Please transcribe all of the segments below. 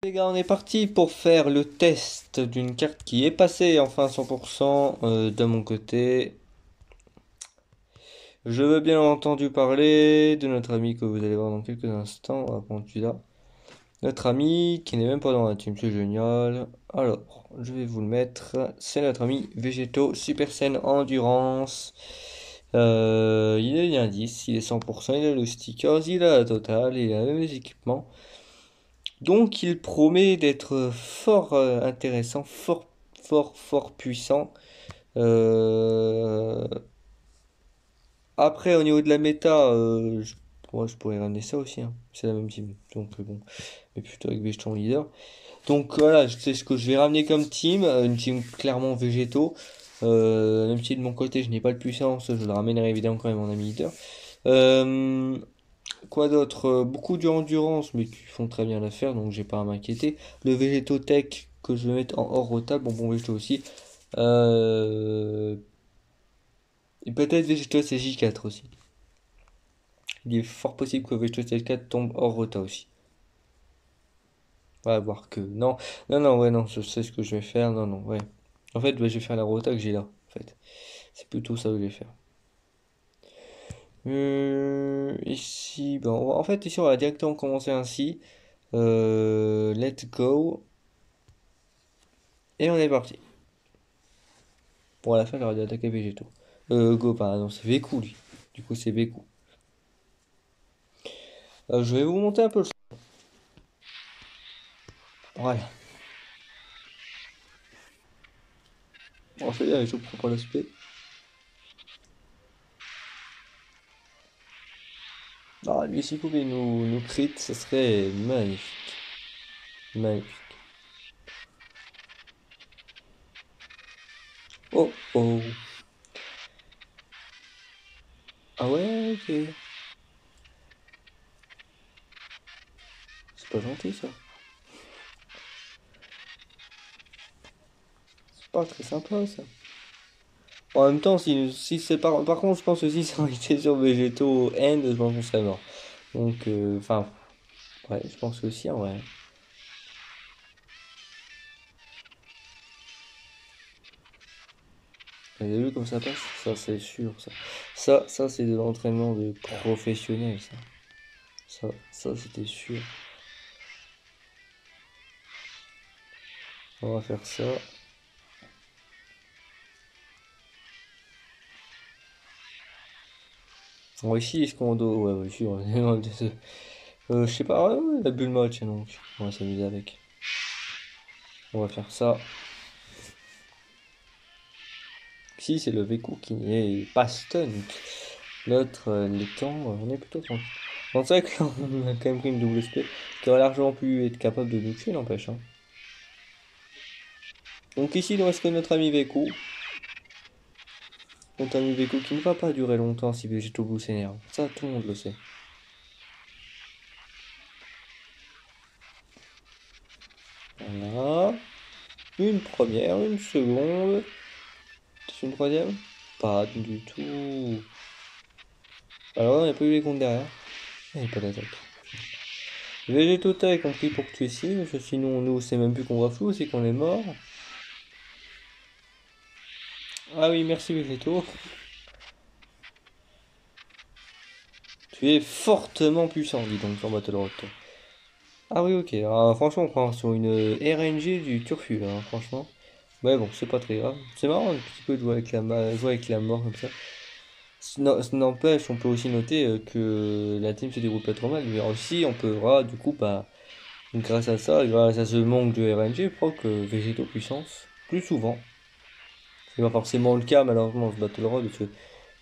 Les gars, on est parti pour faire le test d'une carte qui est passée enfin 100% de mon côté. Je veux bien entendu parler de notre ami que vous allez voir dans quelques instants. On va prendre celui-là. Notre ami qui n'est même pas dans la team, c'est génial. Alors, je vais vous le mettre. C'est notre ami Végéto Super Saiyan Endurance. Il a l'indice, il est 100%, il a le stickers, il a la totale, il a même les équipements. Donc il promet d'être fort intéressant, fort puissant. Euh, Après, au niveau de la méta, moi, je pourrais ramener ça aussi, hein. C'est la même team. Donc bon, mais plutôt avec Végéton leader. Donc voilà, je sais ce que je vais ramener comme team. Une team clairement végétaux. Même si de mon côté je n'ai pas de puissance, je le ramènerai évidemment quand même en ami leader. Euh, Quoi d'autre? Beaucoup d'endurance, mais qui font très bien l'affaire, donc j'ai pas à m'inquiéter. Le Végétotech que je vais mettre en hors rotable, bon Végéto aussi. Euh, Et peut-être Végéto CJ4 aussi. Il est fort possible que Végéto CJ4 tombe hors rota aussi. On va voir que. Non, non, ouais, non, je sais ce que je vais faire. Non, non, ouais. En fait, ouais, je vais faire la rota que j'ai là. En fait, c'est plutôt ça que je vais faire. Ici, bon, en fait, ici, on va directement commencer ainsi. Let's go. Et on est parti. Pour la fin, j'aurais dû attaquer Végéto. Go, pardon, c'est Véku, lui. Du coup, c'est Véku. Je vais vous monter un peu le son. Voilà. Bon, c'est bien, je prends pas l'aspect. Ah, lui, s'il pouvait nous crit, ça serait magnifique. Magnifique. Oh, oh. Ah ouais, ok. C'est pas gentil, ça. C'est pas très sympa, ça. En même temps, si c'est par contre, je pense que si ça aurait été sur Végéto End, je pense qu'on serait mort. Donc, enfin, ouais, je pense que si, en vrai. Vous avez vu comme ça passe? Ça, c'est sûr, ça. Ça c'est de l'entraînement de professionnel, ça. Ça, c'était sûr. On va faire ça. Bon, ici, est-ce qu'on doit... Ouais, ici, on est loin de je sais pas, ouais, la bulle match, donc. On va s'amuser avec. On va faire ça. Ici, c'est le Véku qui n'est pas stun. L'autre, les temps, on est plutôt tranquille. Bon, c'est vrai que là, on a quand même pris une double SP qui aurait largement pu être capable de nous tuer, n'empêche, hein. Donc ici, il ne reste que notre ami Véku. Notre ami Véku qui ne va pas durer longtemps si Végéto s'énerve. Ça, tout le monde le sait. Voilà. Une première, une seconde. C'est une troisième? Pas du tout. Alors, on n'a pas eu les comptes derrière. Il n'y a pas d'attaque. Végétota est compris pour que tu essayes. Sinon, nous, c'est même plus qu'on voit flou, c'est qu'on est mort. Ah oui, merci Végéto. Tu es fortement puissant, dis donc, sur Battle Road. Ah oui, ok. Alors, franchement, on prend sur une RNG du turfu, là, hein, franchement. Ouais, bon, c'est pas très grave. C'est marrant un petit peu de jouer avec jouer avec la mort comme ça. Ça n'empêche, on peut aussi noter que la team se déroule pas trop mal. Mais aussi, on pourra, du coup, bah, grâce à ça, grâce à ce manque de RNG, proc végétaux puissance plus souvent. C'est pas forcément le cas, malheureusement, dans ce Battle Road, parce que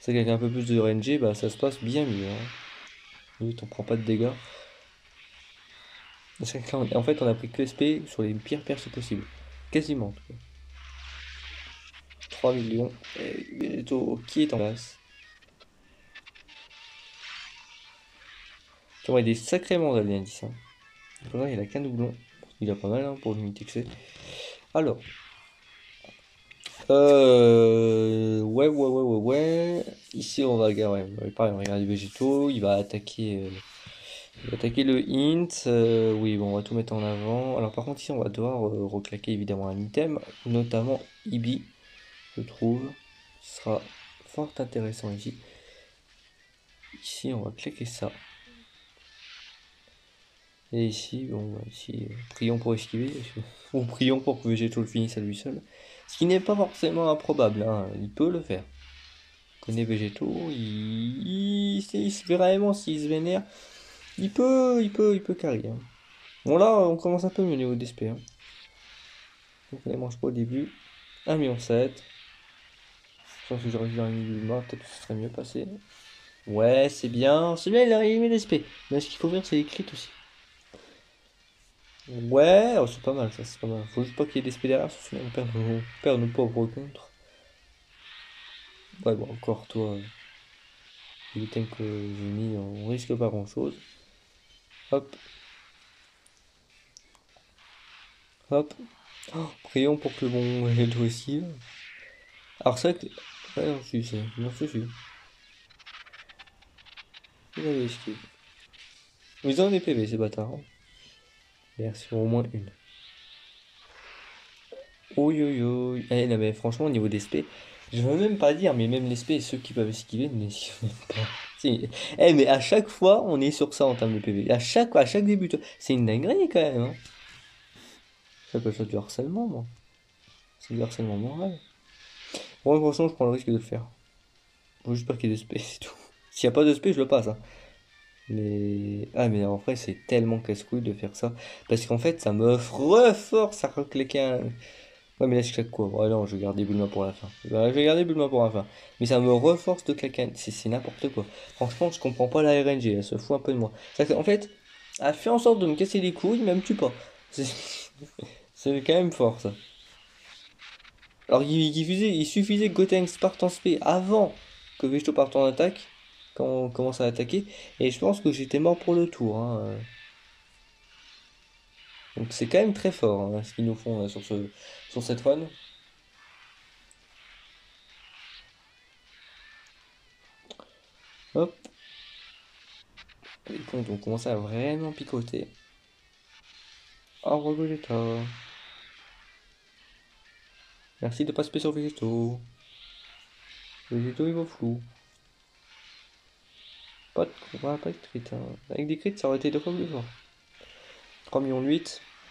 c'est qu'avec un peu plus de RNG, bah, ça se passe bien mieux, hein. Limite, on prend pas de dégâts. C'est que là, en fait, on a pris que SP sur les pires persos possibles. Quasiment, en tout cas. 3 millions. Et Benedetto qui est en place. Tu vois, il est sacrément dans l'indice, hein. Là, il a qu'un doublon. Il a pas mal, hein, pour l'unité que c'est. Alors. Ouais. Ici, on va regarder. Ouais, pareil, on regarde les végétaux. Il va attaquer Il va attaquer le int. Oui, bon, on va tout mettre en avant. Alors par contre ici on va devoir reclaquer évidemment un item, notamment Ibi, je trouve. Ce sera fort intéressant ici. Ici on va claquer ça. Et ici, bon, bah, ici, prions pour esquiver, ou prions pour que Végéto le finisse à lui seul. Ce qui n'est pas forcément improbable, hein. Il peut le faire. Il connaît Végéto, vraiment s'il se vénère, il peut carry, hein. Bon là, on commence un peu mieux au niveau d'SP, hein. Donc on les mange pas au début. 1,7 million. Je pense que j'aurais dû gagner du mort, peut-être que ce serait mieux passé. Ouais, c'est bien, il a mis l'SP. Mais ce qu'il faut faire, c'est les crits aussi. Ouais, oh, c'est pas mal, ça, c'est pas mal. Faut juste pas qu'il y ait des spés derrière, sinon on perd nos pauvres contre. Ouais, bon, encore, toi, les thèmes que j'ai mis, on risque pas grand-chose. Hop, hop. Oh, prions pour que le bon ait le aussi. Alors, c'est vrai que... Ouais, non, je suis. Il avait esquivé. Ils ont des PV, ces bâtards, hein. Merci, au moins une. Oi, oi, oi. Eh, non, mais franchement, au niveau des spés, je veux même pas dire, mais même les spés, ceux qui peuvent esquiver, n'esquivent même pas. Eh, mais à chaque fois, on est sur ça en termes de PV. À chaque début, c'est une dinguerie quand même, hein. J'appelle ça du harcèlement, moi. C'est du harcèlement moral. Moi, franchement, je prends le risque de le faire. Faut juste pas qu'il y ait de spé, c'est tout. S'il y a pas de spé, je le passe, hein. Mais... Ah, mais en vrai, c'est tellement casse-couille de faire ça. Parce qu'en fait, ça me reforce à recliquer un... Ouais, mais là, je claque quoi? Ouais, non, je vais garder Bulma pour la fin. Bah, je vais garder Bulma pour la fin. Mais ça me reforce de claquer un... C'est n'importe quoi. Franchement, je comprends pas la RNG. Elle se fout un peu de moi. En fait, elle fait en sorte de me casser les couilles, mais elle me tue pas. C'est c'est quand même fort, ça. Alors, il suffisait que Gotenks parte en spé avant que Vegito parte en attaque. Quand on commence à attaquer. Et je pense que j'étais mort pour le tour, hein. Donc, c'est quand même très fort, hein, ce qu'ils nous font là, sur cette run. Hop. Les comptes ont commencé à vraiment picoter. Au revoir Vegeta. Merci de pas spé sur Végéto. Végéto il va flou. Pas de crit, hein. Avec des crits ça aurait été deux fois plus fort. 3,8 millions.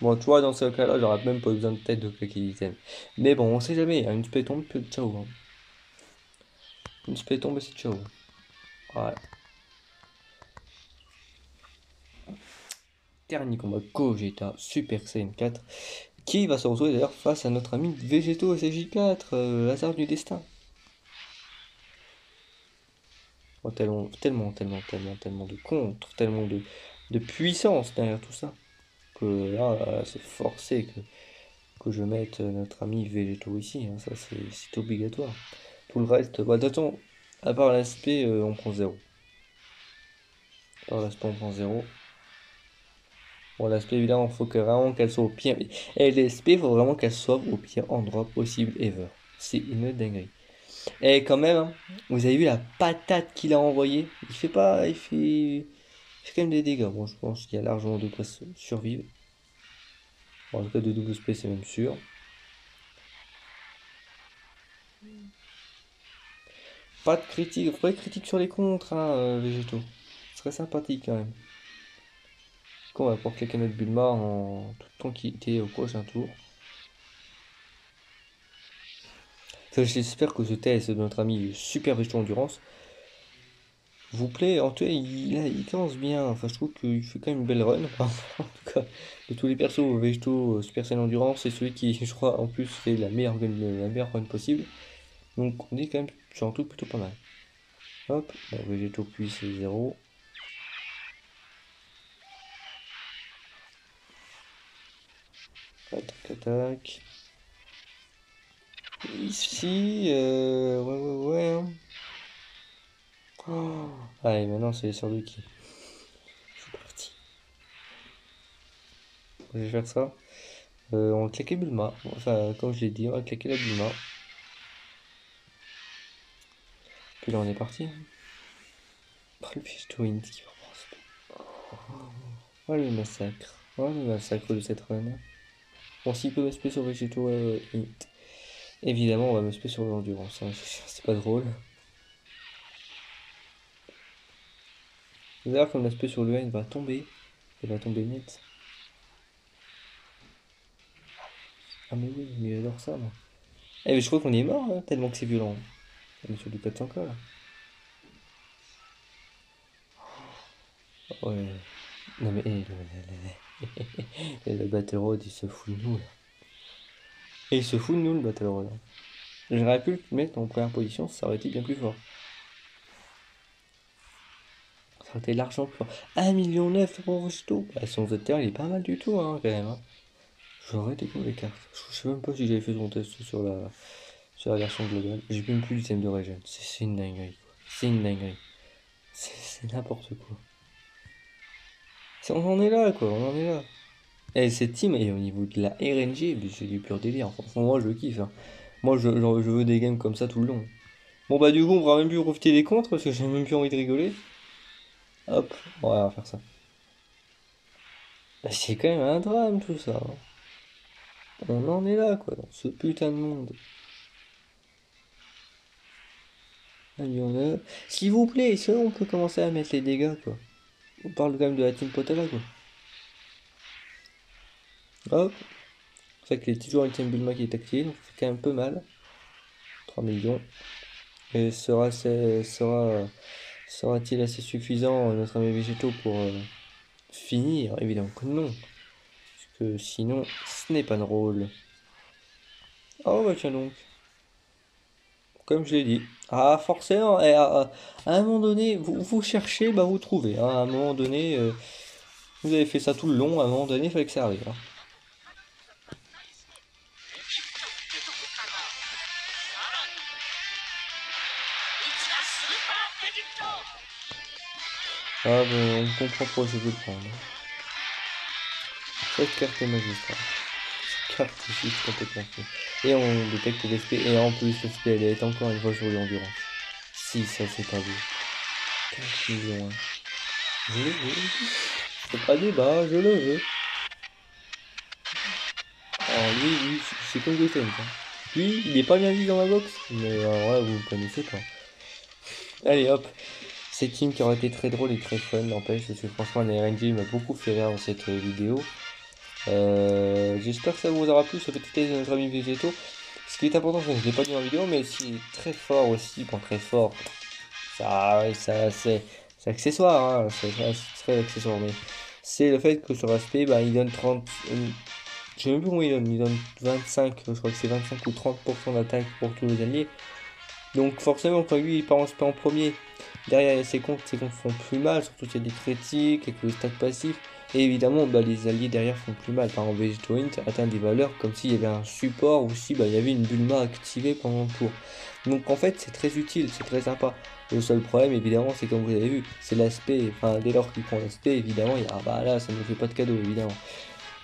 Bon tu vois dans ce cas là j'aurais même pas besoin de tête de claquer l'item. Mais bon on sait jamais, une spé tombe, puis ciao, hein. Une spé tombe et c'est ciao. Voilà. Dernier combat Gogeta Super Saiyan 4. Qui va se retrouver d'ailleurs face à notre ami Végéto SJ4, hasard du destin. Oh, tellement de contre, tellement de puissance derrière tout ça. Que là, c'est forcé que je mette notre ami Végéto ici, hein. Ça, c'est obligatoire. Tout le reste, bah, de toute façon, à part l'aspect, on prend 0. À part l'aspect, on prend 0. Bon, l'aspect, évidemment, il faut vraiment qu'elle soit au pire. Et l'aspect, il faut vraiment qu'elle soit au pire endroit possible ever. C'est une dinguerie. Et quand même, hein, vous avez vu la patate qu'il a envoyée? Il fait pas. Il fait quand même des dégâts. Bon, je pense qu'il y a largement de quoi survivre. Bon, en tout cas, de double SP, c'est même sûr. Pas de critique, vraie critique sur les contres, hein, Végéto. Ce serait sympathique quand même. Du coup, on va pouvoir claquer notre Bulma en toute tranquillité au prochain tour. J'espère que ce test de notre ami Super Végéto Endurance vous plaît. En tout cas, il commence bien. Enfin, je trouve qu'il fait quand même une belle run. En tout cas, de tous les persos, Végéto Super Saiyan Endurance, c'est celui qui, je crois, en plus fait la meilleure run possible. Donc, on est quand même sur un truc plutôt pas mal. Hop, bon, Végéto puis c'est 0. Attaque, attaque. Ici, ouais, ouais, ouais, hein. Oh. Allez, maintenant c'est sur de qui? C'est parti. Je vais faire ça. On va claquer Bulma. Enfin, comme je l'ai dit, on va claquer la Bulma. Puis là, on est parti. Oh, le fiche qui va prendre. Oh le massacre. Oh le massacre de cette run. Bon, s'il peut me spé sur Végéto, évidemment, on va me spé sur l'endurance. Hein. C'est pas drôle. D'ailleurs, comme l'aspect sur le N va tomber, il va tomber net. Ah, mais oui, mais j'adore ça, moi. Eh, mais je crois qu'on est mort, hein, tellement que c'est violent. On est sur du 400K là. Ouais. Non, mais le Battle Road, il se fout de nous là. Et il se fout de nous le Battle Road. Hein. J'aurais pu le mettre en première position, ça aurait été bien plus fort. Ça aurait été largement plus fort. 1,9 million pour Rosto. Bah, son Zetter, il est pas mal du tout, hein, quand même. Hein. J'aurais été comme les cartes. Je sais même pas si j'avais fait son test sur la version globale. J'ai même plus d'items de régène. C'est une dinguerie. Quoi. C'est une dinguerie. C'est n'importe quoi. On en est là, quoi. On en est là. Et cette team, et au niveau de la RNG, c'est du pur délire. Franchement, moi, je kiffe. Hein. Moi, je veux des games comme ça tout le long. Bon, bah, du coup, on pourra même plus profiter des contres parce que j'ai même plus envie de rigoler. Hop, on va faire ça. Bah, c'est quand même un drame tout ça. Hein. On en est là, quoi, dans ce putain de monde. Allez, s'il vous plaît, est-ce qu'on peut commencer à mettre les dégâts, quoi. On parle quand même de la team Potala, quoi. Hop. C'est vrai qu'il est toujours item Bulma qui est activé, donc c'est quand même un peu mal. 3 millions. Et sera-t-il assez suffisant, notre ami Végétaux, pour finir? Évidemment que non. Parce que sinon, ce n'est pas drôle. Oh bah tiens donc. Comme je l'ai dit. Ah forcément, à un moment donné, vous cherchez, bah vous trouvez. Hein. À un moment donné, vous avez fait ça tout le long, à un moment donné, il fallait que ça arrive. Hein. Ah bon, on comprend pourquoi je veux le prendre. Cette carte est magistrale. Cette carte est juste complètement fou. Et on détecte l'SP, et en plus, l'SP elle est encore une fois sur l'endurance. Si, ça c'est pas beau. 4 millions. Hein. Je le veux. C'est pas débat, je le veux. Alors lui, c'est comme Goten. Hein. Lui, il est pas bien vu dans la box, mais alors là, vous ne connaissez pas. Allez hop, c'est team qui aurait été très drôle et très fun, n'empêche, parce que franchement, la RNG m'a beaucoup fait rire dans cette vidéo. J'espère que ça vous aura plu, ce petit test de notre ami Végétaux. Ce qui est important, je ne l'ai pas dit dans la vidéo, mais ce qui est très fort aussi, bon très fort, ça c'est accessoire, hein, c'est très accessoire, mais c'est le fait que sur aspect, bah, il donne 30, je sais même plus combien il donne 25, je crois que c'est 25 ou 30% d'attaque pour tous les alliés. Donc forcément, quand lui il part en spé en premier, derrière il y a ses comptes font plus mal, surtout s'il y a des critiques, avec le stack passif. Et évidemment, bah, les alliés derrière font plus mal. Par exemple, Vegetto Int atteint des valeurs comme s'il y avait un support ou si bah, il y avait une Bulma activée pendant le tour. Donc en fait, c'est très utile, c'est très sympa. Le seul problème, évidemment, c'est comme vous avez vu, c'est l'aspect. Enfin, dès lors qu'il prend l'aspect, évidemment, il y a, ah bah là, ça ne fait pas de cadeau, évidemment.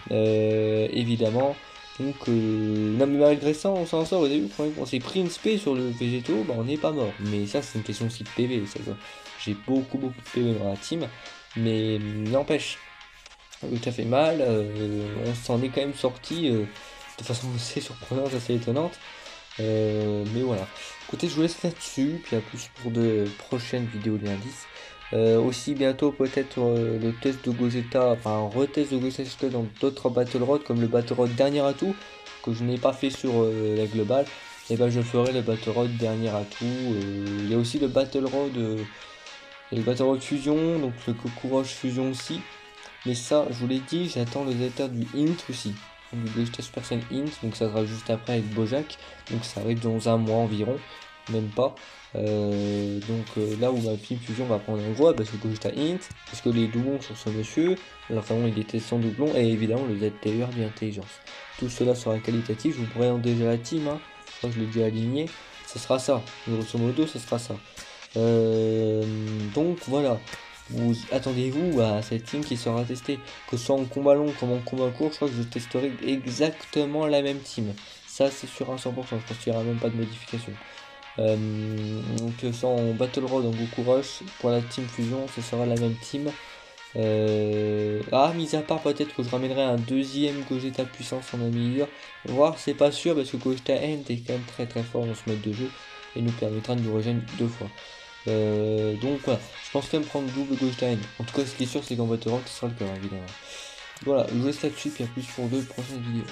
Évidemment. Donc, non, mais malgré ça, on s'en sort. Au début, quand on s'est pris une spé sur le végétaux, bah, on n'est pas mort. Mais ça, c'est une question aussi de PV. J'ai beaucoup de PV dans la team. Mais n'empêche, ça fait mal. On s'en est quand même sorti de façon assez surprenante, assez étonnante. Mais voilà. Écoutez, je vous laisse là-dessus. Puis à plus pour de prochaines vidéos de l'indice. Aussi bientôt peut-être le test de Gogeta, enfin un retest de Gogeta dans d'autres Battle Road comme le Battle Road dernier atout que je n'ai pas fait sur la globale. Et ben je ferai le Battle Road dernier atout. Il y a aussi le Battle Road Fusion, donc le Kokorosh Fusion aussi. Mais ça, je vous l'ai dit, j'attends le Zeta du Int aussi. Du Gogeta Super Saiyan Int, donc ça sera juste après avec Bojack. Donc ça arrive dans un mois environ, même pas. Là où ma Film Fusion va prendre en voie, parce que Gogeta Int, parce que les doublons sur ce monsieur, alors vraiment il était sans doublon, et évidemment le ZTUR d'intelligence. Tout cela sera qualitatif, je vous présente déjà la team, hein. Je crois que je l'ai déjà aligné, ce sera ça, grosso modo ce sera ça. Donc voilà, vous attendez-vous à cette team qui sera testée, que ce soit en combat long comme en combat court, je crois que je testerai exactement la même team. Ça c'est sûr à 100%, je pense qu'il n'y aura même pas de modification. Donc ça en Battle Road, en Goku Rush, pour la Team Fusion, ce sera la même team. Mis à part peut-être que je ramènerai un deuxième Gogeta puissance en améliore. Voir, c'est pas sûr parce que Gogeta N est quand même très très fort dans ce mode de jeu et nous permettra de nous régénérer 2 fois. Donc voilà, je pense quand même prendre double Gogeta N. En tout cas, ce qui est sûr, c'est qu'en Battle Rank, ce sera le cas évidemment. Voilà, je vous laisse là-dessus, puis à plus pour 2 prochaines vidéos.